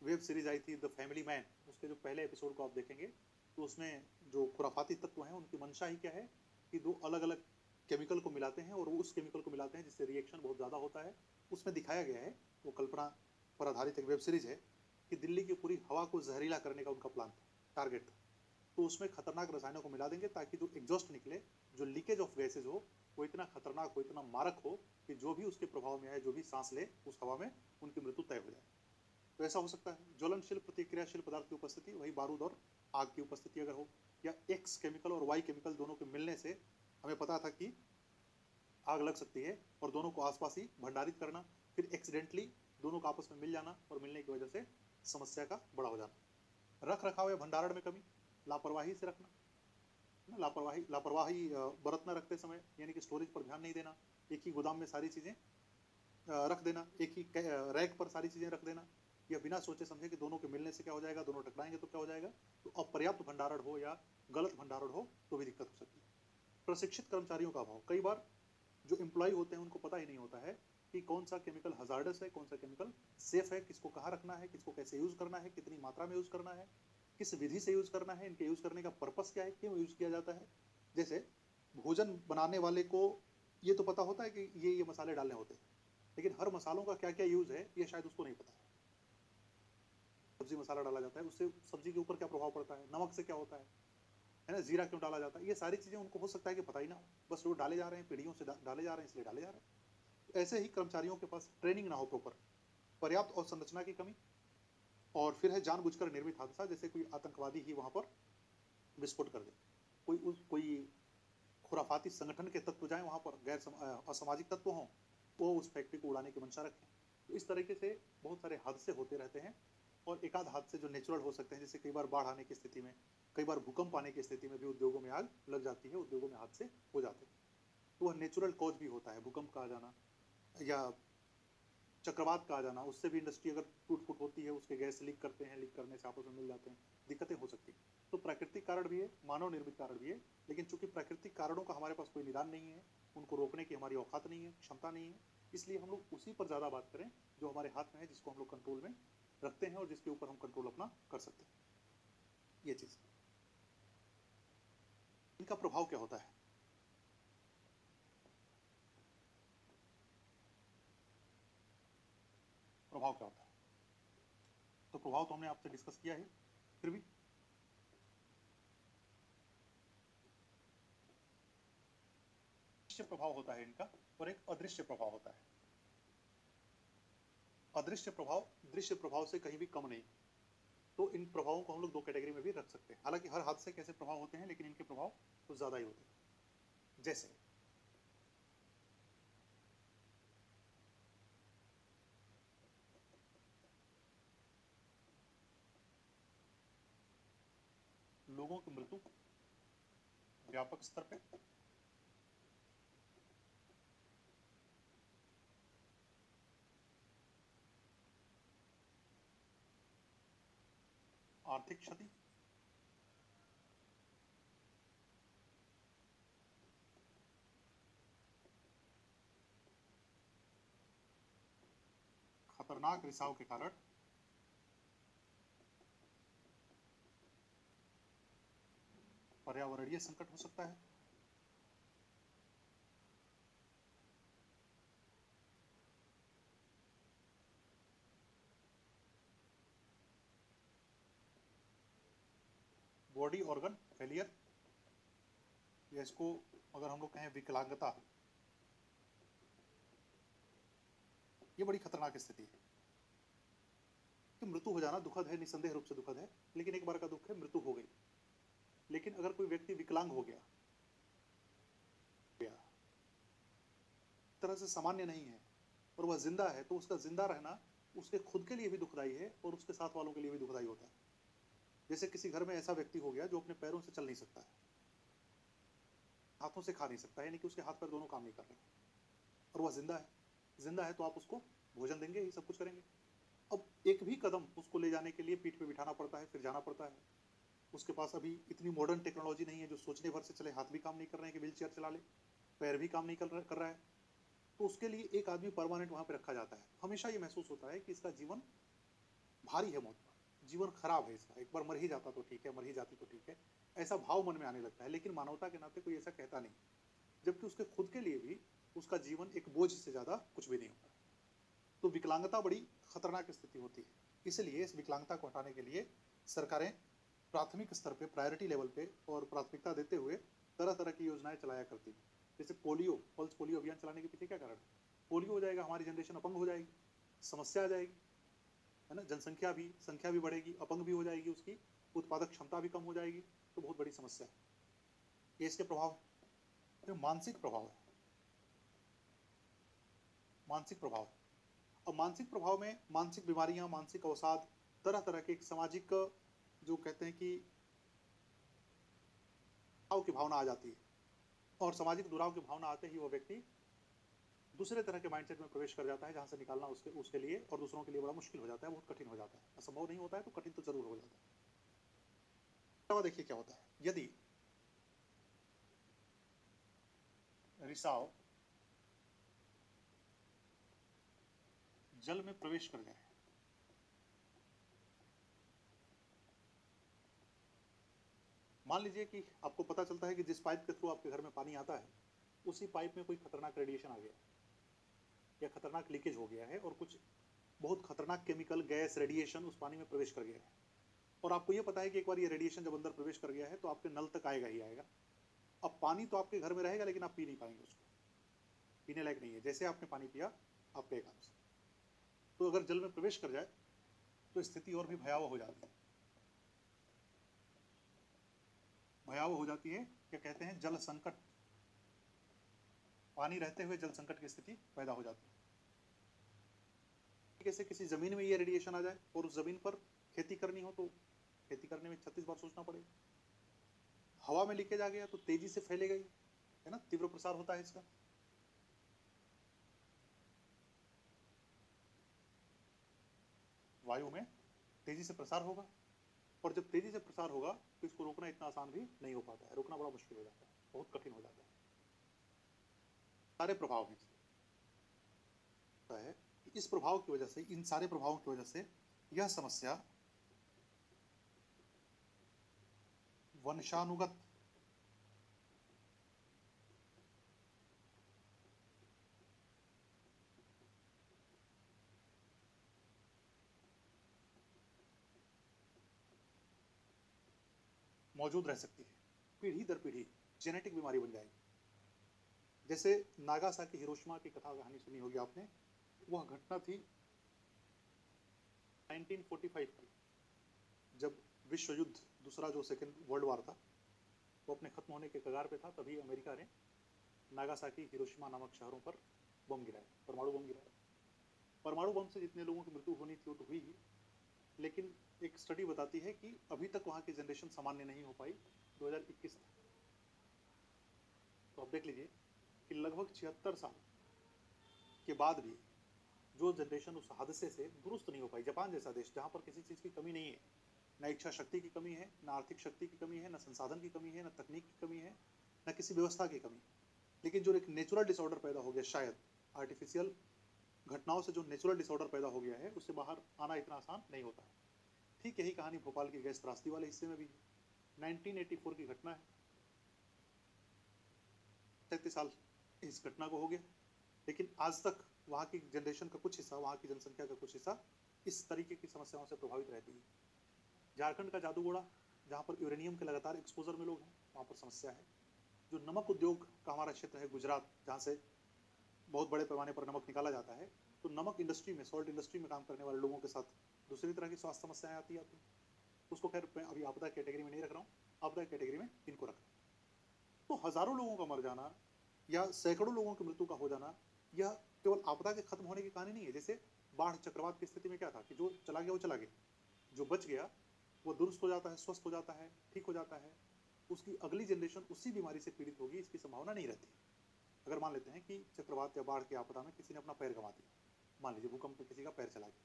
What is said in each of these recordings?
Web series आई थी the family man, उसके जो पहले एपिसोड को आप देखेंगे तो उसमें जो खुराफाती तत्व हैं उनकी मंशा ही क्या है कि दो अलग अलग केमिकल को मिलाते हैं और वो उस केमिकल को मिलाते हैं जिससे रिएक्शन बहुत ज़्यादा होता है। उसमें दिखाया गया है, वो कल्पना पर आधारित एक वेब सीरीज है कि दिल्ली की पूरी हवा को जहरीला करने का उनका प्लान था, टारगेट था। तो उसमें खतरनाक रसायनों को मिला देंगे ताकि जो एग्जॉस्ट निकले, जो लीकेज ऑफ गैसेज हो, वो इतना खतरनाक हो, इतना मारक हो कि जो भी उसके प्रभाव में आए, जो भी सांस ले उस हवा में, उनकी मृत्यु तय हो जाए। तो ऐसा हो सकता है ज्वलनशील प्रतिक्रियाशील पदार्थ की उपस्थिति, वही बारूद और आग की उपस्थिति अगर हो, या एक्स केमिकल और वाई केमिकल दोनों के मिलने से हमें पता था कि आग लग सकती है, और दोनों को आसपास ही भंडारित करना, फिर एक्सीडेंटली दोनों का आपस में मिल जाना और मिलने की वजह से समस्या का बड़ा हो जाना। रख रखाव या भंडारण में कमी, लापरवाही से रखना, लापरवाही लापरवाही बरतना रखते समय, यानी कि स्टोरेज पर ध्यान नहीं देना, एक ही गोदाम में सारी चीज़ें रख देना, एक ही रैक पर सारी चीज़ें रख देना, या बिना सोचे समझे कि दोनों के मिलने से क्या हो जाएगा, दोनों टकराएंगे तो क्या हो जाएगा। तो अपर्याप्त भंडारण हो या गलत भंडारण हो तो भी दिक्कत हो सकती है। प्रशिक्षित कर्मचारियों का अभाव, कई बार जो एम्प्लॉय होते हैं उनको पता ही नहीं होता है कि कौन सा केमिकल हजार्डस है, कौन सा केमिकल सेफ है, किसको कहाँ रखना है, किसको कैसे यूज़ करना है, कितनी मात्रा में यूज़ करना है, किस विधि से यूज़ करना है, इनके यूज़ करने का पर्पस क्या है, क्यों यूज़ किया जाता है। जैसे भोजन बनाने वाले को ये तो पता होता है कि ये मसाले डालने होते हैं, लेकिन हर मसालों का क्या क्या यूज़ है ये शायद उसको नहीं पता है। सब्जी मसाला डाला जाता है, उससे सब्जी के ऊपर क्या प्रभाव पड़ता है, नमक से क्या होता है ना, जीरा क्यों डाला जाता है, ये सारी चीज़ें उनको हो सकता है कि पता ही ना हो, बस वो डाले जा रहे हैं, पीढ़ियों से डाले जा रहे हैं, इसलिए डाले जा रहे हैं। तो ऐसे ही कर्मचारियों के पास ट्रेनिंग ना हो प्रॉपर, पर्याप्त और संरचना की कमी, और फिर है जानबूझकर निर्मित हादसा, जैसे कोई आतंकवादी ही वहां पर विस्फोट कर दे, कोई खुराफाती संगठन के तत्व जाएं वहां पर, असामाजिक तत्व हों, वो उस फैक्ट्री को उड़ाने की मंशा रखें। तो इस तरीके से बहुत सारे हादसे होते रहते हैं, और एक आध हादसे जो नेचुरल हो सकते हैं, जैसे कई बार बाढ़ आने की स्थिति में, कई बार भूकंप आने की स्थिति में भी उद्योगों में आग लग जाती है, उद्योगों में हादसे हो जाते हैं। तो वह नेचुरल कॉज भी होता है, भूकंप का आ जाना या चक्रवात का आ जाना, उससे भी इंडस्ट्री अगर टूट फूट होती है, उसके गैस लीक करते हैं, लीक करने से आपस में मिल जाते हैं, दिक्कतें हो सकती हैं। तो प्राकृतिक कारण भी है, मानव निर्मित कारण भी है, लेकिन चूंकि प्राकृतिक कारणों का हमारे पास कोई निदान नहीं है, उनको रोकने की हमारी औकात नहीं है, क्षमता नहीं है, इसलिए हम लोग उसी पर ज़्यादा बात करें जो हमारे हाथ में है, जिसको हम लोग कंट्रोल में रखते हैं और जिसके ऊपर हम कंट्रोल अपना कर सकते हैं। ये चीज़, इनका प्रभाव क्या होता है। प्रभाव क्या होता है, तो प्रभाव तो हमने आपसे डिस्कस किया है, फिर भी दृश्य प्रभाव होता है इनका, और एक अदृश्य प्रभाव होता है। अदृश्य प्रभाव दृश्य प्रभाव से कहीं भी कम नहीं। तो इन प्रभावों को हम लोग दो कैटेगरी में भी रख सकते हैं, हालांकि हर हादसे के ऐसे प्रभाव होते हैं, लेकिन इनके प्रभाव तो ज़्यादा ही होते हैं। जैसे लोगों की मृत्यु व्यापक स्तर पे, आर्थिक क्षति, खतरनाक रिसाव के कारण पर्यावरणीय संकट हो सकता है, बॉडी ऑर्गन फेलियर, या इसको अगर हम लोग कहें विकलांगता, ये बड़ी खतरनाक स्थिति है। कि मृत्यु हो जाना दुखद है, निसंदेह रूप से दुखद है, लेकिन एक बार का दुख है, मृत्यु हो गई। लेकिन अगर कोई व्यक्ति विकलांग हो गया, तरह से सामान्य नहीं है, और वह जिंदा है, तो उसका जिंदा रहना उसके खुद के लिए भी दुखदाई है और उसके साथ वालों के लिए भी दुखदाई होता है। जैसे किसी घर में ऐसा व्यक्ति हो गया जो अपने पैरों से चल नहीं सकता है, हाथों से खा नहीं सकता है, यानी कि उसके हाथ पैर दोनों काम नहीं कर रहे, और वह जिंदा है। जिंदा है तो आप उसको भोजन देंगे, ये सब कुछ करेंगे। अब एक भी कदम उसको ले जाने के लिए पीठ पे बिठाना पड़ता है, फिर जाना पड़ता है। उसके पास अभी इतनी मॉडर्न टेक्नोलॉजी नहीं है जो सोचने भर से चले, हाथ भी काम नहीं कर रहे हैं कि व्हील चेयर चला ले, पैर भी काम नहीं कर रहा है, तो उसके लिए एक आदमी परमानेंट वहां पे रखा जाता है। हमेशा ये महसूस होता है कि इसका जीवन भारी है मौत पर, जीवन खराब है इसका, एक बार मर ही जाता तो ठीक है, मर ही जाती तो ठीक है, ऐसा भाव मन में आने लगता है। लेकिन मानवता के नाते कोई ऐसा कहता नहीं, जबकि उसके खुद के लिए भी उसका जीवन एक बोझ से ज़्यादा कुछ भी नहीं होता। तो विकलांगता बड़ी खतरनाक स्थिति होती है। इसलिए इस विकलांगता को हटाने के लिए सरकारें प्राथमिक स्तर पे, प्रायोरिटी लेवल पे और प्राथमिकता देते हुए तरह-तरह की योजनाएँ चलाया करती हैं। जैसे पोलियो, पल्स पोलियो अभियान चलाने के पीछे क्या कारण है? पोलियो हो जाएगा, हमारी जनरेशन अपंग हो जाएगी, समस्या आ जाएगी, है ना? संख्या भी बढ़ेगी, अपंग भी हो जाएगी उसकी, उत्पादक क्षमता भी कम हो जाएगी, तो बहुत बड़ी समस्या है। ये इसके प्रभाव हैं। जो मानसिक प्रभाव है, मानसिक प्रभाव। अब मानसिक प्रभाव में मानसिक बीमारियाँ, मानसिक अवसाद, तरह-तरह के एक सामाजिक जो कहते हैं कि दुराव की भावना आ जाती है और सामाजिक दुराव की भावना आते ही वो व्यक्ति दूसरे तरह के माइंडसेट में प्रवेश कर जाता है, जहाँ से निकालना उसके उसके लिए और दूसरों के लिए बड़ा मुश्किल हो जाता है, बहुत कठिन हो जाता है। असंभव नहीं होता है, तो कठिन तो ज़रूर हो जाता है। अलावा देखिए क्या होता है, यदि रिसाव जल में प्रवेश कर जाए, मान लीजिए कि आपको पता चलता है कि जिस पाइप के थ्रू आपके घर में पानी आता है, उसी पाइप में कोई खतरनाक रेडिएशन आ गया या खतरनाक लीकेज हो गया है और कुछ बहुत खतरनाक केमिकल, गैस, रेडिएशन उस पानी में प्रवेश कर गया है। और आपको ये पता है कि एक बार ये रेडिएशन जब अंदर प्रवेश कर गया है, तो आपके नल तक आएगा ही आएगा। अब पानी तो आपके घर में रहेगा, लेकिन आप पी नहीं पाएँगे उसको, पीने लायक नहीं है। जैसे आपने पानी पिया, आप बेकार से। तो अगर जल में प्रवेश कर जाए, तो स्थिति और भी भयावह हो जाती है। भयावह हो जाती है, क्या कहते हैं, जल संकट। पानी रहते हुए जल संकट की स्थिति पैदा हो जाती है। कैसे किसी ज़मीन में ये रेडिएशन आ जाए और उस ज़मीन पर खेती करनी हो, तो खेती करने में 36 बार सोचना पड़ेगा। हवा में लीकेज आ गया तो तेज़ी से फैलेगा ही, है ना? तीव्र प्रसार होता है इसका। वायु में तेज़ी से प्रसार होगा और जब तेज़ी से प्रसार होगा, तो इसको रोकना इतना आसान भी नहीं हो पाता है। रोकना बड़ा मुश्किल हो जाता है, बहुत कठिन हो जाता है। सारे प्रभाव हैं इसके। होता है कि इस प्रभाव की वजह से, इन सारे प्रभावों की वजह से यह समस्या वंशानुगत मौजूद रह सकती है, पीढ़ी दर पीढ़ी जेनेटिक बीमारी बन जाएगी। जैसे नागासाकी, हिरोशिमा की कथा कहानी सुनी होगी आपने। वह घटना थी 1945 की, जब विश्व युद्ध दूसरा, जो सेकेंड वर्ल्ड वार था, वो अपने खत्म होने के कगार पे था। तभी अमेरिका ने नागासाकी, हिरोशिमा नामक शहरों पर बम गिराए, परमाणु बम गिराए। परमाणु बम से जितने लोगों की मृत्यु होनी थी वो तो हुई ही, लेकिन एक स्टडी बताती है कि अभी तक वहाँ की जनरेशन सामान्य नहीं हो पाई। 2021 तक, तो आप देख लीजिए कि लगभग 76 साल के बाद भी जो जनरेशन उस हादसे से दुरुस्त नहीं हो पाई। जापान जैसा देश, जहाँ पर किसी चीज़ की कमी नहीं है, ना इच्छा शक्ति की कमी है, ना आर्थिक शक्ति की कमी है, ना संसाधन की कमी है, ना तकनीक की कमी है, ना किसी व्यवस्था की कमी। लेकिन जो एक नेचुरल डिसऑर्डर पैदा हो गया, शायद आर्टिफिशियल घटनाओं से जो नेचुरल डिसऑर्डर पैदा हो गया है, उससे बाहर आना इतना आसान नहीं होता है। ठीक यही कहानी भोपाल की गैस त्रासदी वाले हिस्से में भी है। 1984 की घटना है, 37 साल इस घटना को हो गया, लेकिन आज तक वहाँ की जनरेशन का कुछ हिस्सा, वहाँ की जनसंख्या का कुछ हिस्सा इस तरीके की समस्याओं से प्रभावित रहती है। झारखंड का जादूगोड़ा, जहाँ पर यूरेनियम के लगातार एक्सपोजर में लोग हैं, वहाँ पर समस्या है। जो नमक उद्योग का हमारा क्षेत्र है गुजरात, जहाँ से बहुत बड़े पैमाने पर नमक निकाला जाता है, तो नमक इंडस्ट्री में, सॉल्ट इंडस्ट्री में काम करने वाले लोगों के साथ दूसरी तरह की स्वास्थ्य समस्याएं आती हैं। उसको खैर मैं अभी आपदा कैटेगरी में नहीं रख रहा हूँ, आपदा कैटेगरी में इनको रख रहा हूँ। तो हजारों लोगों का मर जाना या सैकड़ों लोगों की मृत्यु का हो जाना, यह केवल आपदा के खत्म होने की कहानी नहीं है। जैसे बाढ़, चक्रवात की स्थिति में क्या था कि जो चला गया वो चला गया, जो बच गया वो दुरुस्त हो जाता है, स्वस्थ हो जाता है, ठीक हो जाता है, उसकी अगली जनरेशन उसी बीमारी से पीड़ित होगी, इसकी संभावना नहीं रहती। अगर मान लेते हैं कि चक्रवात या बाढ़ की आपदा में किसी ने अपना पैर गंवा दिया, मान लीजिए भूकंप में किसी का पैर चला गया,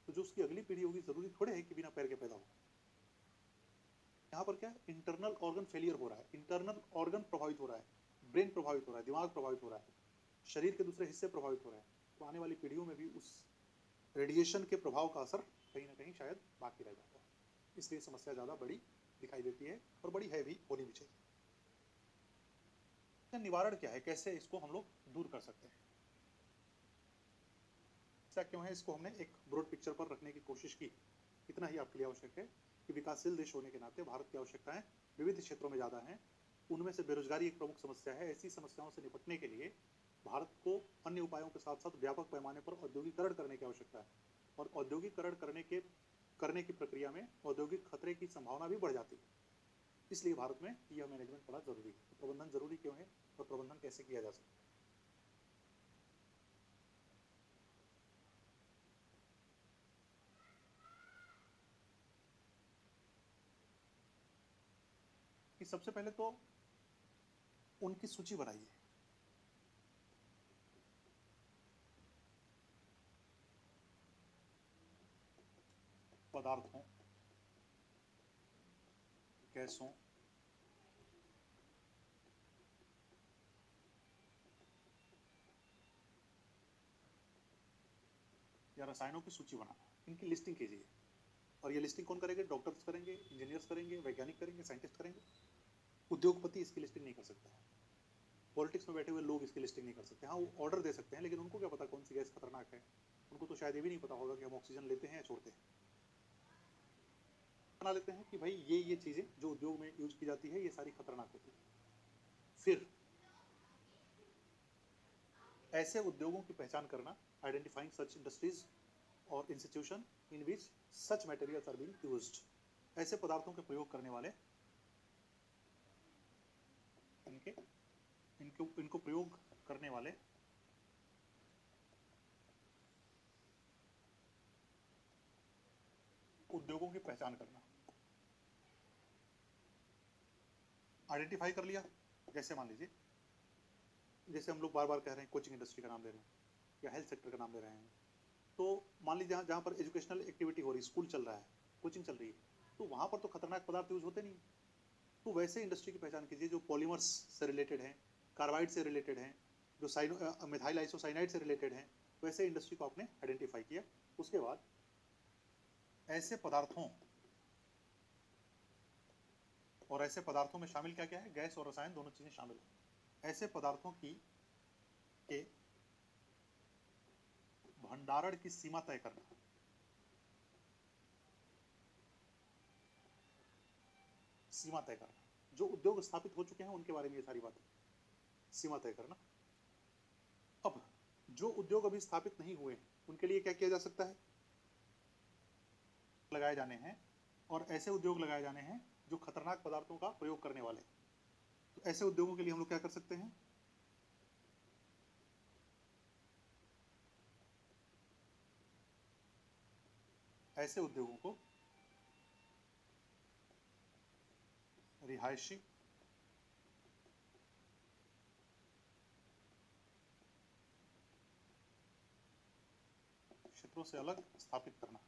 तो जो उसकी अगली पीढ़ी होगी, जरूरी थोड़े है कि बिना पैर के पैदा हो। यहाँ पर क्या इंटरनल ऑर्गन फेलियर हो रहा है, इंटरनल ऑर्गन प्रभावित हो रहा है, ब्रेन प्रभावित हो रहा है, दिमाग प्रभावित हो रहा है, शरीर के दूसरे हिस्से प्रभावित हो रहे हैं। तो आने वाली पीढ़ियों में भी उस रेडिएशन के प्रभाव का असर कहीं ना कहीं शायद बाकी रह जाता है, इसलिए समस्या ज़्यादा बड़ी दिखाई देती है और बड़ी है भी, होनी भी चाहिए। इसका निवारण क्या है, कैसे इसको हम लोग दूर कर सकते हैं? ऐसा क्यों है, इसको हमने एक ब्रॉड पिक्चर पर रखने की कोशिश की। इतना ही आपके लिए आवश्यक है कि विकासशील देश होने के नाते भारत की आवश्यकताएं विविध क्षेत्रों में ज़्यादा हैं, उनमें से बेरोजगारी एक प्रमुख समस्या है। ऐसी समस्याओं से निपटने के लिए भारत को अन्य उपायों के साथ साथ व्यापक पैमाने पर औद्योगिकरण करने की आवश्यकता है, और औद्योगिकरण करने की प्रक्रिया में औद्योगिक खतरे की संभावना भी बढ़ जाती है। इसलिए भारत में यह मैनेजमेंट बड़ा जरूरी है। तो प्रबंधन जरूरी क्यों है और प्रबंधन कैसे किया जा सकता है? कि सबसे पहले तो उनकी सूची बनाइए। पदार्थों, गैसों, या रसायनों की सूची बनाना, इनकी लिस्टिंग कीजिए। और ये लिस्टिंग कौन करेंगे? डॉक्टर्स करेंगे, इंजीनियर्स करेंगे, वैज्ञानिक करेंगे, साइंटिस्ट करेंगे। उद्योगपति इसकी लिस्टिंग नहीं कर सकता है, पॉलिटिक्स में बैठे हुए लोग इसकी लिस्टिंग नहीं कर सकते। हाँ, वो ऑर्डर दे सकते हैं, लेकिन उनको क्या पता कौन सी गैस खतरनाक है? उनको तो शायद ये भी नहीं पता होगा कि हम ऑक्सीजन लेते हैं या छोड़ते हैं। बना लेते हैं कि भाई ये चीज़ें जो उद्योग में यूज की जाती है ये सारी खतरनाक होती है। फिर ऐसे उद्योगों की पहचान करना, आइडेंटिफाइंग सच इंडस्ट्रीज और institution in which such materials are being used. ऐसे पदार्थों के प्रयोग करने वाले, इनके इनको इनको प्रयोग करने वाले उद्योगों की पहचान करना। आइडेंटिफाई कर लिया, जैसे मान लीजिए, जैसे हम लोग बार बार कह रहे हैं कोचिंग इंडस्ट्री का नाम ले रहे हैं या हेल्थ सेक्टर का नाम ले रहे हैं, तो मान लीजिए जहाँ पर एजुकेशनल एक्टिविटी हो रही, स्कूल चल रहा है, कोचिंग चल रही है, तो वहाँ पर तो खतरनाक पदार्थ यूज होते नहीं। तो वैसे इंडस्ट्री की पहचान कीजिए जो पॉलीमर्स से रिलेटेड हैं, कार्बाइड से रिलेटेड हैं, जो मिथाइल आइसोसाइनाइड से रिलेटेड हैं, वैसे इंडस्ट्री को आपने आइडेंटिफाई किया। उसके बाद ऐसे पदार्थों, और ऐसे पदार्थों में शामिल क्या क्या है? गैस और रसायन दोनों चीजें शामिल हैं। ऐसे पदार्थों की के भंडारण की सीमा तय करना, सीमा तय करना। जो उद्योग स्थापित हो चुके हैं उनके बारे में ये सारी बातें, सीमा तय करना। अब जो उद्योग अभी स्थापित नहीं हुए उनके लिए क्या किया जा सकता है? लगाए जाने हैं, और ऐसे उद्योग लगाए जाने हैं जो खतरनाक पदार्थों का प्रयोग करने वाले। तो ऐसे उद्योगों के लिए हम लोग क्या कर सकते हैं? ऐसे उद्योगों को रिहायशी क्षेत्रों से अलग स्थापित करना।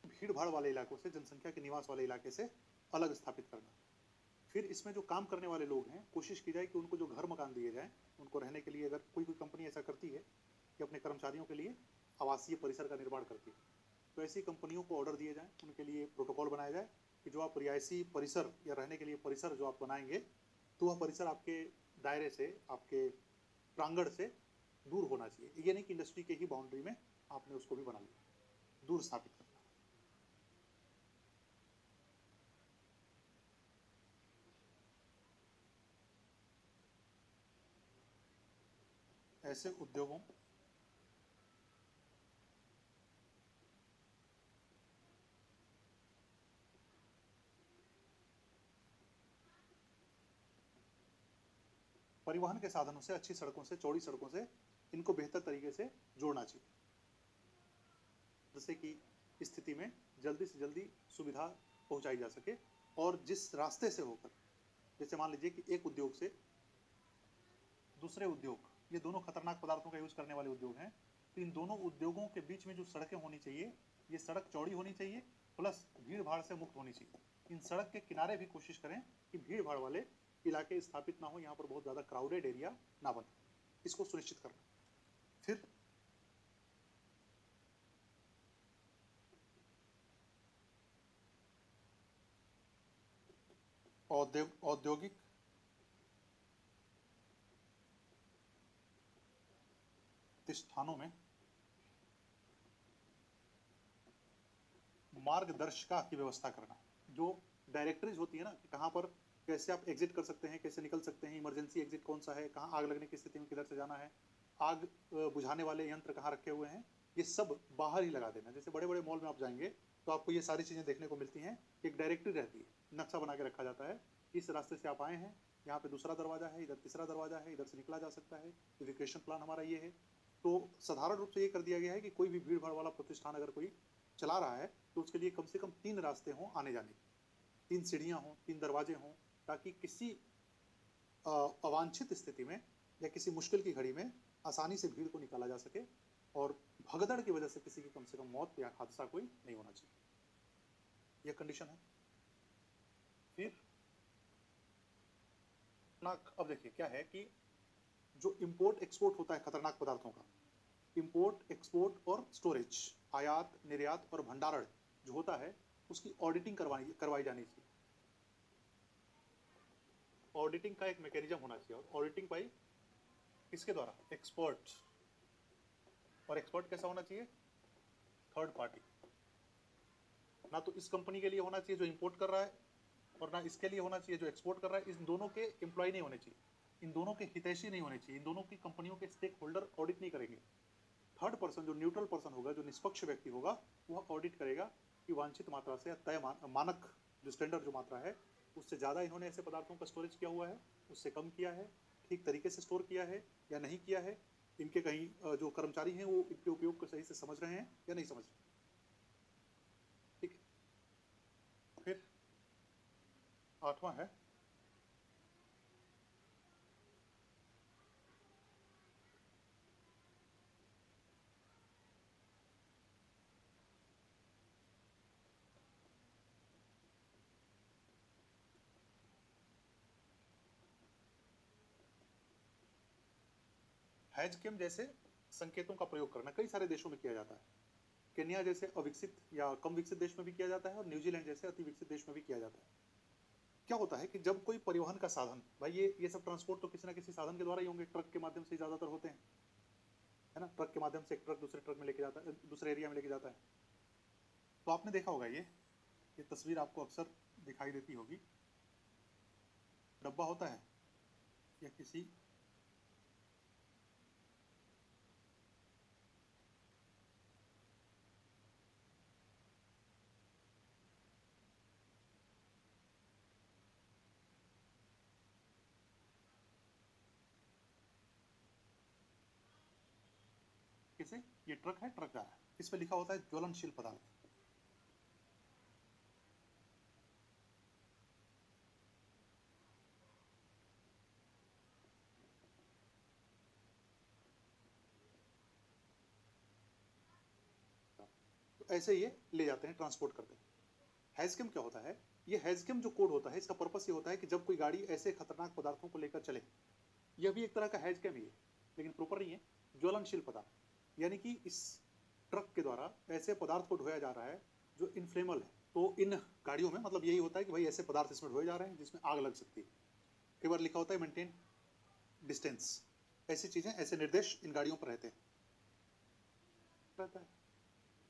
भीड़ भाड़ वाले इलाकों से, जनसंख्या के निवास वाले इलाके से अलग स्थापित करना। फिर इसमें जो काम करने वाले लोग हैं, कोशिश की जाए कि उनको जो घर मकान दिए जाए उनको रहने के लिए। अगर कोई कंपनी ऐसा करती है कि अपने कर्मचारियों के लिए आवासीय परिसर का निर्माण करती है, तो ऐसी कंपनियों को ऑर्डर दिए जाए, उनके लिए प्रोटोकॉल बनाया जाए कि जो आप रिहायशी परिसर या रहने के लिए परिसर जो आप बनाएंगे, तो वह परिसर आपके दायरे से, आपके प्रांगण से दूर होना चाहिए। ये नहीं कि इंडस्ट्री के ही बाउंड्री में आपने उसको भी बना लिया, दूर स्थापित करना। ऐसे उद्योगों परिवहन के साधनों से, अच्छी सड़कों से, चौड़ी सड़कों से इनको बेहतर तरीके से जोड़ना चाहिए, जिससे कि स्थिति में जल्दी से जल्दी सुविधा पहुंचाई जा सके। और जिस रास्ते से होकर, जैसे मान लीजिए कि एक उद्योग से दूसरे उद्योग, ये दोनों खतरनाक पदार्थों का यूज करने वाले उद्योग हैं, तो इन दोनों उद्योगों के बीच में जो सड़कें होनी चाहिए, ये सड़क चौड़ी होनी चाहिए, प्लस भीड़ भाड़ से मुक्त होनी चाहिए। इन सड़क के किनारे भी कोशिश करें कि भीड़ भाड़ वाले इलाके स्थापित ना हो, यहाँ पर बहुत ज़्यादा क्राउडेड एरिया ना बने, इसको सुनिश्चित करना। फिर औद्योगिक प्रतिष्ठानों में मार्गदर्शिका की व्यवस्था करना। जो डायरेक्टरीज होती है ना कि कहाँ पर कैसे आप एग्जिट कर सकते हैं, कैसे निकल सकते हैं, इमरजेंसी एग्जिट कौन सा है, कहाँ आग लगने की स्थिति में किधर से जाना है, आग बुझाने वाले यंत्र कहाँ रखे हुए हैं, ये सब बाहर ही लगा देना। जैसे बड़े बड़े मॉल में आप जाएंगे तो आपको ये सारी चीज़ें देखने को मिलती हैं। एक डायरेक्टरी रहती है, नक्शा बना के रखा जाता है, इस रास्ते से आप आए हैं, यहाँ पे दूसरा दरवाजा है, इधर तीसरा दरवाजा है, इधर से निकला जा सकता है, इविक्वेशन प्लान हमारा ये है। तो साधारण रूप से ये कर दिया गया है कि कोई भी भीड़ भाड़ वाला प्रतिष्ठान अगर कोई चला रहा है तो उसके लिए कम से कम 3 रास्ते हों आने जाने के, 3 सीढ़ियाँ हों, 3 दरवाजे हों, ताकि किसी अवांछित स्थिति में या किसी मुश्किल की घड़ी में आसानी से भीड़ को निकाला जा सके और भगदड़ की वजह से किसी की कम से कम मौत या हादसा कोई नहीं होना चाहिए। यह कंडीशन है। फिर अब देखिए क्या है कि जो इंपोर्ट एक्सपोर्ट होता है खतरनाक पदार्थों का, इंपोर्ट एक्सपोर्ट और स्टोरेज, आयात निर्यात और भंडारण जो होता है उसकी ऑडिटिंग करवाई जानी चाहिए। ऑडिटिंग का एक मैकेनिज्म होना चाहिए। और ऑडिटिंग भाई किसके द्वारा? एक्सपर्ट। और एक्सपर्ट कैसा होना चाहिए? Third party. ना तो इस कंपनी के लिए होना चाहिए जो इंपोर्ट कर रहा है और ना इसके लिए होना चाहिए जो एक्सपोर्ट कर रहा है। इन दोनों के एम्प्लॉय नहीं होने चाहिए, इन दोनों के हितैषी नहीं होने चाहिए, इन दोनों की कंपनियों के स्टेक होल्डर ऑडिट नहीं करेंगे। थर्ड पर्सन जो न्यूट्रल पर्सन होगा, जो निष्पक्ष व्यक्ति होगा, वह ऑडिट करेगा कि वांछित मात्रा से तय मानक जो स्टैंडर्ड जो मात्रा है उससे ज़्यादा इन्होंने ऐसे पदार्थों का स्टोरेज किया हुआ है, उससे कम किया है, ठीक तरीके से स्टोर किया है या नहीं किया है, इनके कहीं जो कर्मचारी हैं वो इनके उपयोग को सही से समझ रहे हैं या नहीं समझ रहे। ठीक है। फिर 8वां है हैजकेम जैसे संकेतों का प्रयोग करना। कई सारे देशों में किया जाता है। केन्या जैसे अविकसित या कम विकसित देश में भी किया जाता है और न्यूजीलैंड जैसे अति विकसित देश में भी किया जाता है। क्या होता है कि जब कोई परिवहन का साधन, भाई ये सब ट्रांसपोर्ट तो किसी ना किसी साधन के द्वारा ही होंगे, ट्रक के माध्यम से ज़्यादातर होते हैं, है ना। ट्रक के माध्यम से एक ट्रक दूसरे ट्रक में लेके जाता है, दूसरे एरिया में लेके जाता है। तो आपने देखा होगा ये तस्वीर आपको अक्सर दिखाई देती होगी। डब्बा होता है या किसी किसे, ये ट्रक है, ट्रक जा रहा है, इस पे लिखा होता है ज्वलनशील पदार्थ। तो ऐसे ये ले जाते हैं, ट्रांसपोर्ट करते हैं। हैजकेम क्या होता है? ये हैजकेम जो कोड होता है इसका पर्पस ये होता है कि जब कोई गाड़ी ऐसे खतरनाक पदार्थों को लेकर चले, यह भी एक तरह का हैजकेम ही है लेकिन प्रॉपर नहीं है, ज्वलनशील पदार्थ, यानी कि इस ट्रक के द्वारा ऐसे पदार्थ को ढोया जा रहा है जो इनफ्लेमेबल है। तो इन गाड़ियों में मतलब यही होता है कि भाई ऐसे पदार्थ इसमें ढोए जा रहे हैं जिसमें आग लग सकती है। कई बार लिखा होता है मेंटेन डिस्टेंस, ऐसी चीजें, ऐसे निर्देश इन गाड़ियों पर रहते हैं। रहता है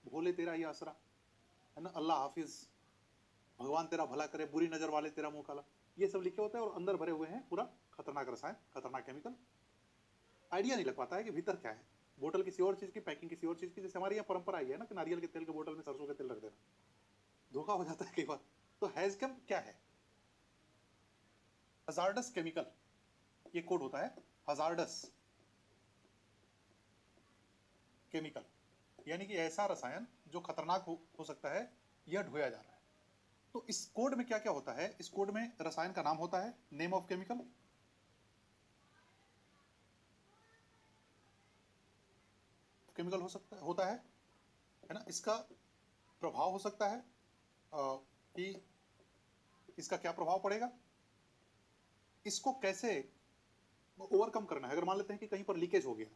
भोले तेरा ही आसरा, है ना, अल्लाह हाफिज, भगवान तेरा भला करे, बुरी नजर वाले तेरा मुंह काला, ये सब लिखे होते हैं और अंदर भरे हुए हैं पूरा खतरनाक रसायन, खतरनाक केमिकल। आइडिया नहीं लग पाता है कि भीतर क्या है। बोतल किसी और चीज की, पैकिंग किसी और चीज की। जैसे हमारी यहाँ परंपरा आई है ना कि नारियल के तेल के बोतल में सरसों का तेल रख देना, धोखा हो जाता है कई बार। तो हैजकेम क्या है? हजार्डस केमिकल, ये कोड होता है हजार्डस केमिकल, यानी कि ऐसा रसायन जो खतरनाक हो सकता है, यह ढोया जा रहा है। तो इस कोड में क्या क्या होता है? इस कोड में रसायन का नाम होता है, नेम ऑफ केमिकल, केमिकल हो सकता होता है ना। इसका प्रभाव हो सकता है कि इसका क्या प्रभाव पड़ेगा, इसको कैसे ओवरकम करना है। अगर मान लेते हैं कि कहीं पर लीकेज हो गया,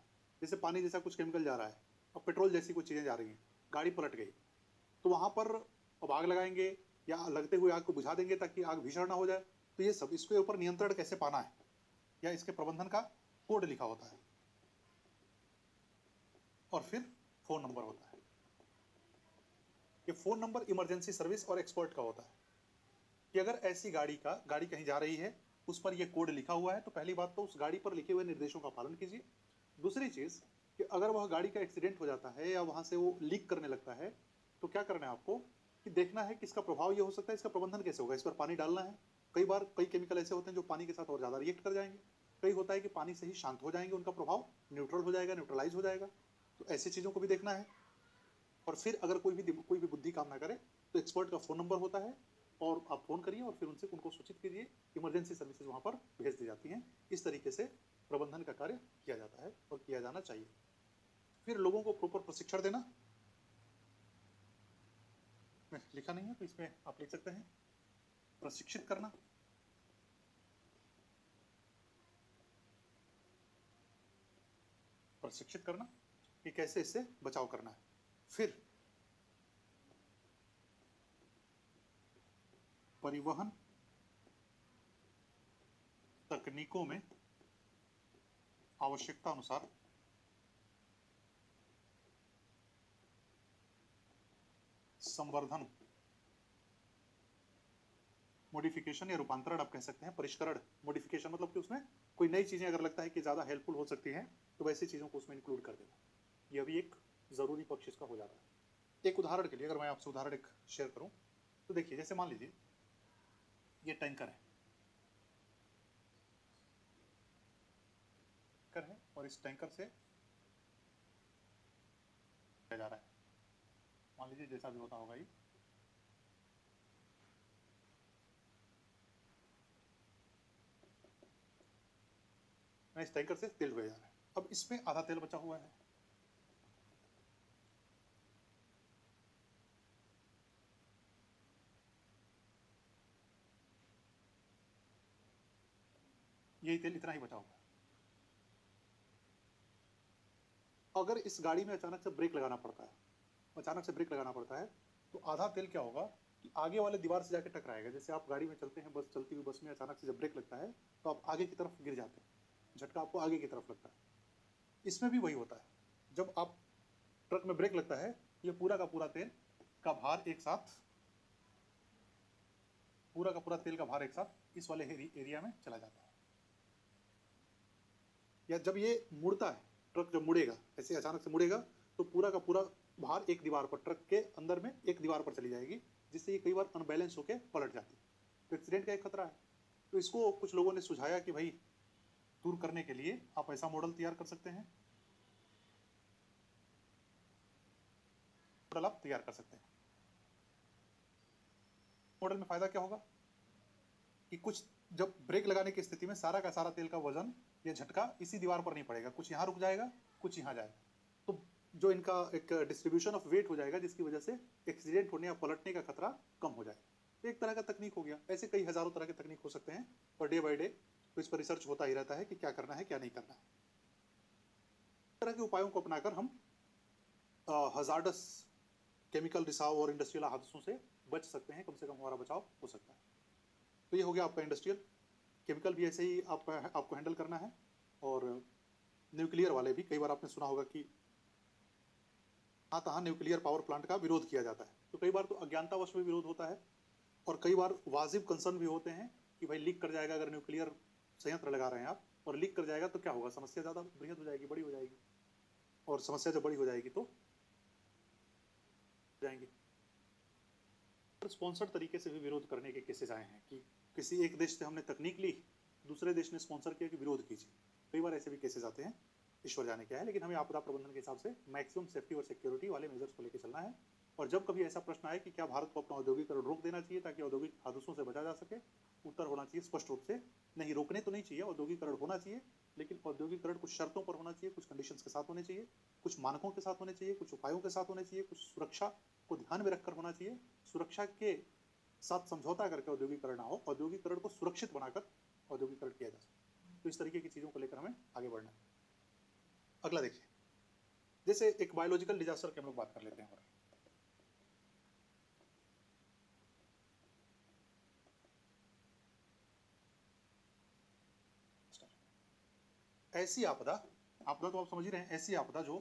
जैसे पानी जैसा कुछ केमिकल जा रहा है और पेट्रोल जैसी कुछ चीज़ें जा रही हैं, गाड़ी पलट गई, तो वहाँ पर अब आग लगाएंगे या लगते हुए आग को बुझा देंगे ताकि आग भीषण ना हो जाए। तो ये सब इसके ऊपर नियंत्रण कैसे पाना है, या इसके प्रबंधन का कोड लिखा होता है, और फिर फ़ोन नंबर होता है। ये फ़ोन नंबर इमरजेंसी सर्विस और एक्सपर्ट का होता है कि अगर ऐसी गाड़ी कहीं जा रही है, उस पर ये कोड लिखा हुआ है, तो पहली बात तो उस गाड़ी पर लिखे हुए निर्देशों का पालन कीजिए। दूसरी चीज़ कि अगर वह गाड़ी का एक्सीडेंट हो जाता है या वहाँ से वो लीक करने लगता है, तो क्या करना है आपको कि देखना है कि इसका प्रभाव ये हो सकता है, इसका प्रबंधन कैसे होगा। इस पर पानी डालना है। कई बार कई केमिकल ऐसे होते हैं जो पानी के साथ और ज़्यादा रिएक्ट कर जाएंगे। कई होता है कि पानी से ही शांत हो जाएंगे, उनका प्रभाव न्यूट्रल हो जाएगा, न्यूट्रलाइज हो जाएगा। तो ऐसी चीज़ों को भी देखना है। और फिर अगर कोई भी बुद्धि काम ना करे, तो एक्सपर्ट का फ़ोन नंबर होता है, और आप फ़ोन करिए और फिर उनको सूचित कीजिए। इमरजेंसी सर्विसेज वहाँ पर भेज दी जाती हैं। इस तरीके से प्रबंधन का कार्य किया जाता है और किया जाना चाहिए। फिर लोगों को प्रॉपर प्रशिक्षण देना। में लिखा नहीं है तो इसमें आप लिख सकते हैं प्रशिक्षित करना। प्रशिक्षित करना कि कैसे इससे बचाव करना है। फिर परिवहन तकनीकों में आवश्यकता अनुसार संवर्धन, मॉडिफिकेशन या रूपांतरण आप कह सकते हैं, परिष्करण। मॉडिफिकेशन मतलब कि उसमें कोई नई चीज़ें अगर लगता है कि ज़्यादा हेल्पफुल हो सकती हैं, तो वैसी चीज़ों को उसमें इंक्लूड कर देना। यह भी एक ज़रूरी पक्ष इसका हो जाता है। एक उदाहरण के लिए अगर मैं आपसे उदाहरण एक शेयर करूं, तो देखिए जैसे मान लीजिए ये टैंकर है और इस टैंकर से जा रहा है, मान लीजिए जैसा भी होता होगा ये, मैं इस टैंकर से तेल ढोया जा रहा है। अब इसमें आधा तेल बचा हुआ है। यही तेल इतना ही बचा हुआ है। अगर इस गाड़ी में अचानक से ब्रेक लगाना पड़ता है, तो आधा तेल क्या होगा कि आगे वाले दीवार से जाके टकराएगा। जैसे आप गाड़ी में चलते हैं, बस चलती हुई बस में अचानक से जब ब्रेक लगता है तो आप आगे की तरफ गिर जाते हैं, झटका आपको आगे की तरफ लगता है। इसमें भी वही होता है। जब आप ट्रक में ब्रेक लगता है, ये पूरा का पूरा तेल का भार एक साथ इस वाले एरिया में चला जाता है। या जब ये मुड़ता है, ट्रक जब मुड़ेगा, ऐसे अचानक से मुड़ेगा, तो पूरा का पूरा भार एक दीवार पर, ट्रक के अंदर में एक दीवार पर चली जाएगी, जिससे ये कई बार अनबैलेंस होकर पलट जाती है। तो एक्सीडेंट का एक खतरा है। तो इसको कुछ लोगों ने सुझाया कि भाई दूर करने के लिए आप ऐसा मॉडल तैयार कर सकते हैं, मॉडल में फायदा क्या होगा कि कुछ जब ब्रेक लगाने की स्थिति में सारा का सारा तेल का वजन या झटका इसी दीवार पर नहीं पड़ेगा, कुछ यहाँ रुक जाएगा, कुछ यहाँ जाएगा। तो जो इनका एक डिस्ट्रीब्यूशन ऑफ वेट हो जाएगा, जिसकी वजह से एक्सीडेंट होने या पलटने का खतरा कम हो जाएगा। एक तरह का तकनीक हो गया। ऐसे कई हजारों तरह के तकनीक हो सकते हैं, और डे बाय डे तो इस पर रिसर्च होता ही रहता है कि क्या करना है क्या नहीं करना है। इस तरह के उपायों को अपनाकर हम हजार्डस केमिकल रिसाव और इंडस्ट्रियल हादसों से बच सकते हैं। कम से कम हमारा बचाव हो सकता है। तो ये हो गया आपका इंडस्ट्रियल। केमिकल भी ऐसे ही आपको हैंडल करना है। और न्यूक्लियर वाले भी, कई बार आपने सुना होगा कि तहाँ न्यूक्लियर पावर प्लांट का विरोध किया जाता है। तो कई बार तो अज्ञानतावश भी विरोध होता है, और कई बार वाजिब कंसर्न भी होते हैं कि भाई लीक कर जाएगा। अगर न्यूक्लियर संयंत्र लगा रहे हैं आप और लीक कर जाएगा तो क्या होगा, समस्या ज़्यादा बृहद हो जाएगी, बड़ी हो जाएगी। और समस्या जब बड़ी हो जाएगी तो जाएंगे। स्पॉन्सर्ड तरीके से भी विरोध करने के केसेस आए हैं कि किसी एक देश से हमने तकनीक ली, दूसरे देश ने स्पॉन्सर किया कि विरोध कीजिए। कई बार ऐसे भी केसेस आते हैं। ईश्वर जाने क्या है, लेकिन हमें आपदा प्रबंधन के हिसाब से मैक्सिमम सेफ्टी और सिक्योरिटी वाले मेजर्स को लेकर चलना है। और जब कभी ऐसा प्रश्न आए कि क्या भारत को अपना औद्योगिकरण रोक देना चाहिए ताकि औद्योगिक हादसों से बचा जा सके, उत्तर होना चाहिए स्पष्ट रूप से नहीं। रोकने तो नहीं चाहिए, औद्योगिकरण होना चाहिए, लेकिन औद्योगिकरण कुछ शर्तों पर होना चाहिए, कुछ कंडीशंस के साथ होने चाहिए, कुछ मानकों के साथ होने चाहिए, कुछ उपायों के साथ होने चाहिए, कुछ सुरक्षा को ध्यान में रखकर होना चाहिए। सुरक्षा के साथ समझौता करके औद्योगिकरण ना हो, औद्योगिकरण को सुरक्षित बनाकर औद्योगिकरण किया जा सके। तो इस तरीके की चीज़ों को लेकर हमें आगे बढ़ना है। अगला देखिए, जैसे एक बायोलॉजिकल डिजास्टर की हम लोग बात कर लेते हैं। ऐसी आपदा, आपदा तो आप समझ ही रहे हैं, ऐसी आपदा जो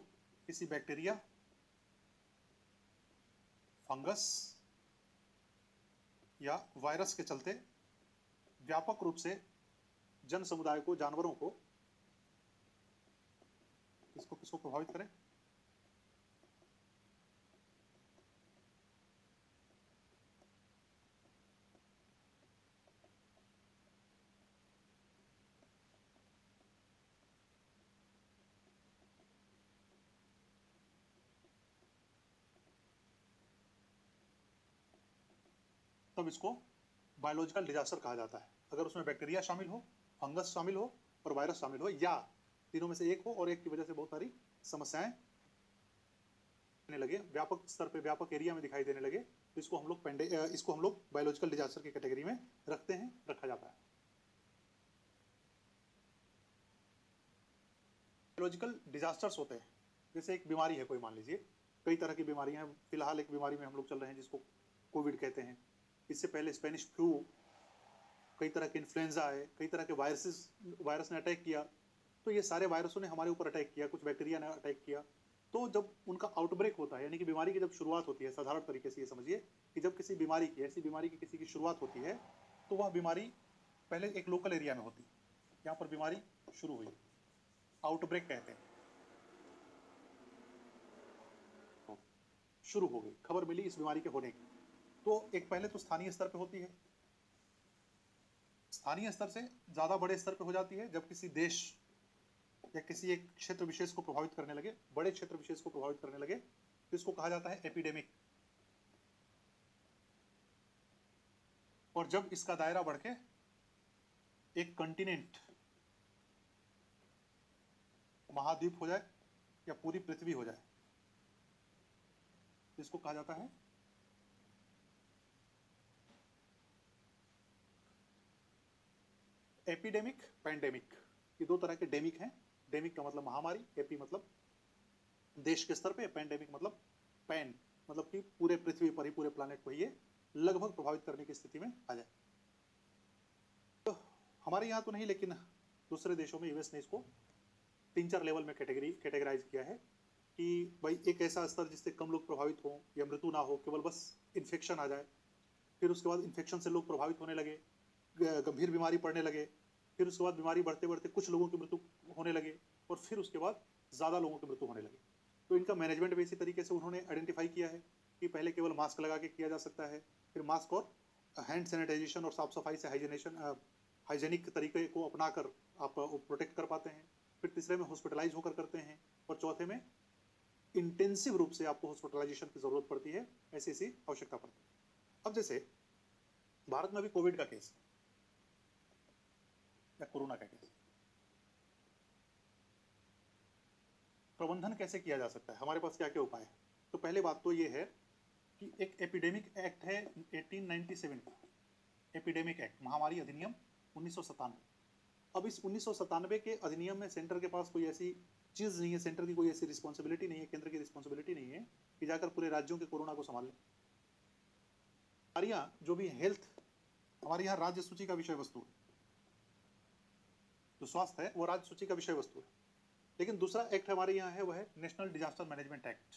किसी बैक्टीरिया, फंगस या वायरस के चलते व्यापक रूप से जन समुदाय को, जानवरों को, किसको किसको प्रभावित करे। तब इसको बायोलॉजिकल डिजास्टर कहा जाता है। अगर उसमें बैक्टीरिया शामिल हो, फंगस शामिल हो और वायरस शामिल हो, या तीनों में से एक हो और एक की वजह से बहुत सारी समस्याएं लगे, व्यापक स्तर पे, व्यापक एरिया में दिखाई देने लगे, तो इसको हम लोग इसको हम लोग बायोलॉजिकल डिजास्टर की कैटेगरी में रखते हैं, रखा जाता है। बायोलॉजिकल डिजास्टर्स होते हैं, जैसे एक बीमारी है कोई, मान लीजिए कई तरह की बीमारियां हैं, फिलहाल एक बीमारी में हम लोग चल रहे हैं जिसको कोविड कहते हैं। इससे पहले स्पेनिश फ्लू, कई तरह के इन्फ्लुएंजा आए, कई तरह के वायरस ने अटैक किया। तो ये सारे वायरसों ने हमारे ऊपर अटैक किया, कुछ बैक्टीरिया ने अटैक किया। तो जब उनका आउटब्रेक होता है, यानी कि बीमारी की जब शुरुआत होती है, साधारण तरीके से ये समझिए कि जब किसी बीमारी की, ऐसी बीमारी की किसी की शुरुआत होती है, तो वह बीमारी पहले एक लोकल एरिया में होती है, यहाँ पर बीमारी शुरू हुई, आउटब्रेक कहते हैं, शुरू हो गई, खबर मिली इस बीमारी के होने की। तो एक पहले तो स्थानीय स्तर पे होती है, स्थानीय स्तर से ज़्यादा बड़े स्तर पे हो जाती है जब किसी देश या किसी एक क्षेत्र विशेष को प्रभावित करने लगे, बड़े क्षेत्र विशेष को प्रभावित करने लगे, तो इसको कहा जाता है एपिडेमिक। और जब इसका दायरा बढ़ के एक कंटिनेंट, महाद्वीप हो जाए या पूरी पृथ्वी हो जाए, तो इसको कहा जाता है एपिडेमिक, पैंडेमिक। ये दो तरह के डेमिक हैं। डेमिक का मतलब महामारी, एपी मतलब देश के स्तर पे, पैंडेमिक मतलब पैन मतलब कि पूरे पृथ्वी पर ही, पूरे प्लानेट को ये लगभग प्रभावित करने की स्थिति में आ जाए। तो हमारे यहाँ तो नहीं, लेकिन दूसरे देशों में यूएस ने इसको 3-4 लेवल में कैटेगराइज किया है कि भाई एक ऐसा स्तर जिससे कम लोग प्रभावित हों या मृत्यु ना हो, केवल बस इन्फेक्शन आ जाए, फिर उसके बाद इन्फेक्शन से लोग प्रभावित होने लगे, गंभीर बीमारी पड़ने लगे, फिर उसके बाद बीमारी बढ़ते बढ़ते कुछ लोगों की मृत्यु होने लगे, और फिर उसके बाद ज़्यादा लोगों की मृत्यु होने लगे। तो इनका मैनेजमेंट भी इसी तरीके से उन्होंने आइडेंटिफाई किया है कि पहले केवल मास्क लगा के किया जा सकता है, फिर मास्क और हैंड सैनिटाइजेशन और साफ सफाई से हाइजेनिक तरीके को अपनाकर आप प्रोटेक्ट कर पाते हैं, फिर तीसरे में हॉस्पिटलाइज होकर करते हैं, और चौथे में इंटेंसिव रूप से आपको हॉस्पिटलाइजेशन की जरूरत पड़ती है, ऐसी ऐसी आवश्यकता पड़ती है। अब जैसे भारत में भी कोविड का केस या कोरोना का केस, प्रबंधन कैसे किया जा सकता है, हमारे पास क्या क्या उपाय है। तो पहले बात तो ये है कि एक एपिडेमिक एक्ट है 1897 का, एपिडेमिक एक्ट, महामारी अधिनियम 1997। अब इस 1997 के अधिनियम में सेंटर के पास कोई ऐसी चीज़ नहीं है, सेंटर की कोई ऐसी रिस्पॉन्सिबिलिटी नहीं है, केंद्र की रिस्पॉन्सिबिलिटी नहीं है कि जाकर पूरे राज्यों के कोरोना को संभाल लें। हमारे यहाँ जो भी हेल्थ, हमारे यहाँ राज्य सूची का विषय वस्तु है, जो स्वास्थ्य है वो राज्य सूची का विषय वस्तु है। लेकिन दूसरा एक्ट हमारे यहाँ है, वह है नेशनल डिजास्टर मैनेजमेंट एक्ट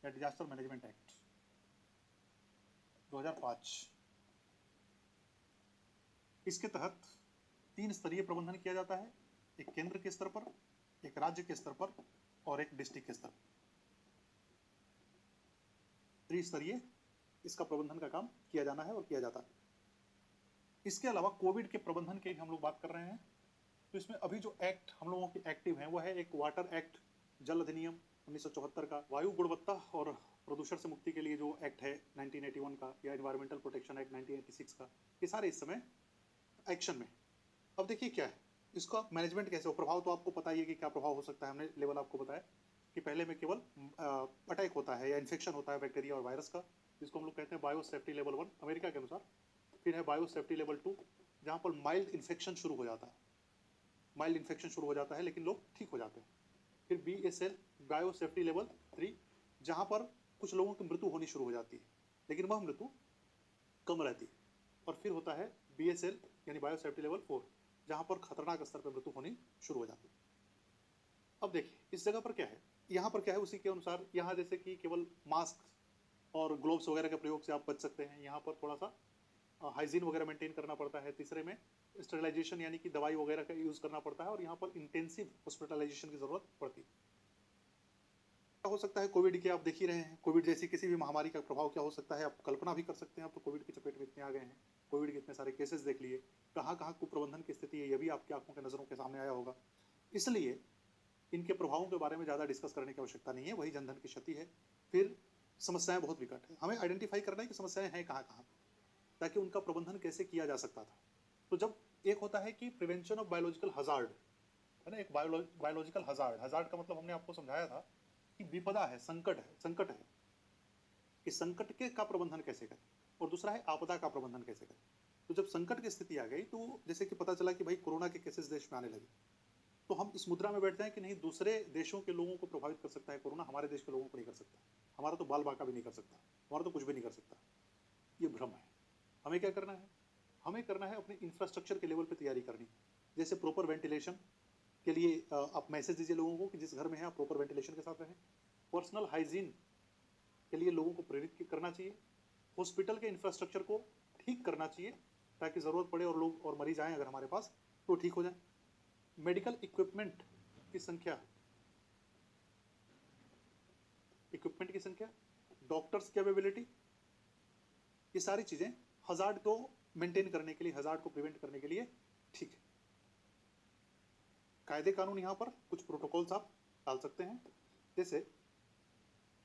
या डिजास्टर मैनेजमेंट एक्ट 2005। इसके तहत 3 स्तरीय प्रबंधन किया जाता है, एक केंद्र के स्तर पर, एक राज्य के स्तर पर और एक डिस्ट्रिक्ट के स्तर पर। त्रिस्तरीय इसका प्रबंधन का काम किया जाना है और किया जाता है। इसके अलावा कोविड के प्रबंधन की हम लोग बात कर रहे हैं, तो इसमें अभी जो एक्ट हम लोगों के एक्टिव हैं वो है एक वाटर एक्ट, जल अधिनियम 1974 का, वायु गुणवत्ता और प्रदूषण से मुक्ति के लिए जो एक्ट है 1981 का, या एनवायरमेंटल प्रोटेक्शन एक्ट 1986 का। ये सारे इस समय एक्शन में। अब देखिए क्या है इसका मैनेजमेंट कैसे हो। प्रभाव तो आपको पता ही है कि क्या प्रभाव हो सकता है, हमने लेवल आपको बताया कि पहले में केवल अटैक होता है या इन्फेक्शन होता है बैक्टीरिया और वायरस का, जिसको हम लोग कहते हैं बायो सेफ्टी लेवल 1 अमेरिका के अनुसार। फिर है बायोसेफ्टी लेवल 2, जहाँ पर माइल्ड इन्फेक्शन शुरू हो जाता है, माइल्ड इन्फेक्शन शुरू हो जाता है लेकिन लोग ठीक हो जाते हैं। फिर BSL बायोसेफ्टी लेवल 3, जहाँ पर कुछ लोगों की मृत्यु होनी शुरू हो जाती है लेकिन वह मृत्यु कम रहती है। और फिर होता है BSL यानी बायोसेफ्टी लेवल 4, जहाँ पर खतरनाक स्तर पर मृत्यु होनी शुरू हो जाती है। अब देखिए इस जगह पर क्या है, यहाँ पर क्या है उसी के अनुसार, यहाँ जैसे कि केवल मास्क और ग्लोव्स वगैरह के प्रयोग से आप बच सकते हैं। यहाँ पर थोड़ा सा हाइजीन वगैरह मेंटेन करना पड़ता है। तीसरे में स्टेरिलाइजेशन यानी कि दवाई वगैरह का यूज़ करना पड़ता है और यहाँ पर इंटेंसिव हॉस्पिटलाइजेशन की ज़रूरत पड़ती है। क्या हो सकता है कोविड के, आप देख ही रहे हैं, कोविड जैसी किसी भी महामारी का प्रभाव क्या हो सकता है आप कल्पना भी कर सकते हैं। आप तो कोविड की चपेट में इतने आ गए हैं, कोविड के इतने सारे केसेस देख लिए, कहाँ कहाँ कुप्रबंधन की स्थिति है, यह भी आपकी आंखों के नज़रों के सामने आया होगा। इसलिए इनके प्रभावों के बारे में ज़्यादा डिस्कस करने की आवश्यकता नहीं है, वही जनधन की क्षति है। फिर समस्याएं बहुत विकट है, हमें आइडेंटिफाई करना है कि समस्याएं हैं कहाँ कहाँ, ताकि उनका प्रबंधन कैसे किया जा सकता था। तो जब एक होता है कि प्रिवेंशन ऑफ बायोलॉजिकल हजार्ड, है ना, एक बायोलॉजिकल हजार्ड, हजार्ड का मतलब हमने आपको समझाया था कि विपदा है, संकट है, संकट है, कि संकट के का प्रबंधन कैसे करें, और दूसरा है आपदा का प्रबंधन कैसे करें। तो जब संकट की स्थिति आ गई, तो जैसे कि पता चला कि भाई कोरोना के केसेस देश में आने लगे, तो हम इस मुद्रा में बैठते हैं कि नहीं, दूसरे देशों के लोगों को प्रभावित कर सकता है कोरोना, हमारे देश के लोगों को नहीं कर सकता, हमारा तो बाल बाका भी नहीं कर सकता, हमारा तो कुछ भी नहीं कर सकता। ये भ्रम है। हमें क्या करना है, हमें करना है अपने इंफ्रास्ट्रक्चर के लेवल पे तैयारी करनी। जैसे प्रॉपर वेंटिलेशन के लिए आप मैसेज दीजिए लोगों को कि जिस घर में है आप प्रॉपर वेंटिलेशन के साथ रहें। पर्सनल हाइजीन के लिए लोगों को प्रेरित करना चाहिए। हॉस्पिटल के इंफ्रास्ट्रक्चर को ठीक करना चाहिए ताकि ज़रूरत पड़े और लोग और मरीज आएँ अगर हमारे पास तो ठीक हो जाए। मेडिकल इक्विपमेंट की संख्या, डॉक्टर्स की अवेलेबिलिटी, ये सारी चीज़ें हजार्ड को मेंटेन करने के लिए, हजार्ड को प्रिवेंट करने के लिए ठीक है। कायदे कानून यहाँ पर कुछ प्रोटोकॉल्स आप डाल सकते हैं। जैसे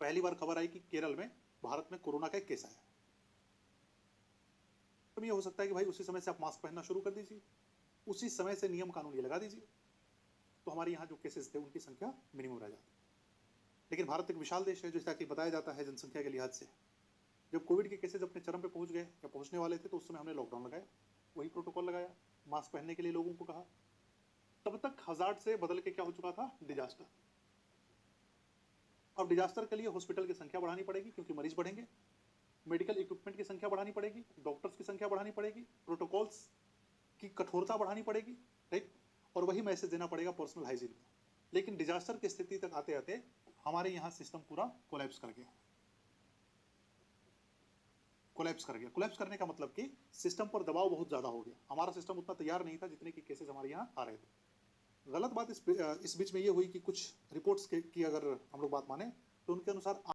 पहली बार खबर आई कि केरल में, भारत में कोरोना का एक केस आया, तो ये हो सकता है कि भाई उसी समय से आप मास्क पहनना शुरू कर दीजिए, उसी समय से नियम कानून ये लगा दीजिए, तो हमारे यहाँ जो केसेस थे उनकी संख्या मिनिमम रह जाती। लेकिन भारत एक विशाल देश है, जैसा कि बताया जाता है जनसंख्या के लिहाज से। जब कोविड के केसेस अपने चरम पे पहुंच गए या पहुंचने वाले थे, तो उस समय हमने लॉकडाउन लगाया, वही प्रोटोकॉल लगाया, मास्क पहनने के लिए लोगों को कहा। तब तक हजार्ड से बदल के क्या हो चुका था, डिजास्टर। अब डिजास्टर के लिए हॉस्पिटल की संख्या बढ़ानी पड़ेगी क्योंकि मरीज बढ़ेंगे, मेडिकल इक्विपमेंट की संख्या बढ़ानी पड़ेगी, डॉक्टर्स की संख्या बढ़ानी पड़ेगी, प्रोटोकॉल्स की कठोरता बढ़ानी पड़ेगी, राइट, और वही मैसेज देना पड़ेगा पर्सनल हाइजीन का। लेकिन डिजास्टर की स्थिति तक आते आते हमारे यहाँ सिस्टम पूरा कोलैप्स कर गया। कोलैप्स कर गया, कोलैप्स करने का मतलब कि सिस्टम पर दबाव बहुत ज़्यादा हो गया, हमारा सिस्टम उतना तैयार नहीं था जितने की केसेस हमारे यहाँ आ रहे थे। गलत बात इस बीच में ये हुई कि कुछ रिपोर्ट्स की अगर हम लोग बात माने तो उनके अनुसार